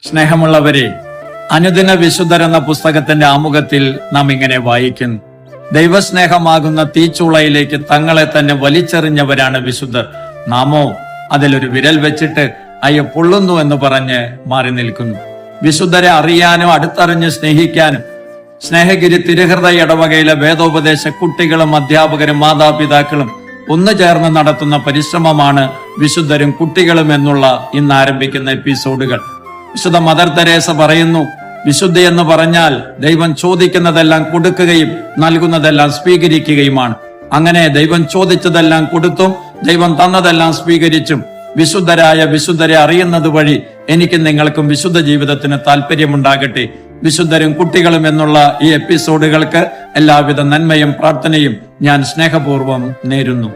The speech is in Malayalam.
സ്നേഹമുള്ളവരെ, അനുദിന വിശുദ്ധർ എന്ന പുസ്തകത്തിന്റെ ആമുഖത്തിൽ നാം ഇങ്ങനെ വായിക്കുന്നു: ദൈവസ്നേഹമാകുന്ന തീച്ചുളയിലേക്ക് തങ്ങളെ തന്നെ വലിച്ചെറിഞ്ഞവരാണ് വിശുദ്ധർ. നാമോ അതിലൊരു വിരൽ വെച്ചിട്ട് അയ്യ പൊള്ളുന്നു എന്ന് പറഞ്ഞ് മാറി നിൽക്കുന്നു. വിശുദ്ധരെ അറിയാനും അടുത്തറിഞ്ഞ് സ്നേഹിക്കാനും സ്നേഹഗിരി തിരുഹൃദയ ഇടവകയിലെ വേദോപദേശ കുട്ടികളും അധ്യാപകരും മാതാപിതാക്കളും ഒന്നു ചേർന്ന് നടത്തുന്ന പരിശ്രമമാണ് വിശുദ്ധരും കുട്ടികളും എന്നുള്ള ഇന്ന് ആരംഭിക്കുന്ന എപ്പിസോഡുകൾ. വിശുദ്ധ മദർ തെരേസ പറയുന്നു, വിശുദ്ധി എന്ന് പറഞ്ഞാൽ ദൈവം ചോദിക്കുന്നതെല്ലാം കൊടുക്കുകയും നൽകുന്നതെല്ലാം സ്വീകരിക്കുകയുമാണ്. അങ്ങനെ ദൈവം ചോദിച്ചതെല്ലാം കൊടുത്തും ദൈവം തന്നതെല്ലാം സ്വീകരിച്ചും വിശുദ്ധരായ വിശുദ്ധരെ അറിയുന്നത് വഴി എനിക്ക് നിങ്ങൾക്കും വിശുദ്ധ ജീവിതത്തിന് താല്പര്യമുണ്ടാകട്ടെ. വിശുദ്ധരും കുട്ടികളും എന്നുള്ള ഈ എപ്പിസോഡുകൾക്ക് എല്ലാവിധ നന്മയും പ്രാർത്ഥനയും ഞാൻ സ്നേഹപൂർവ്വം നേരുന്നു.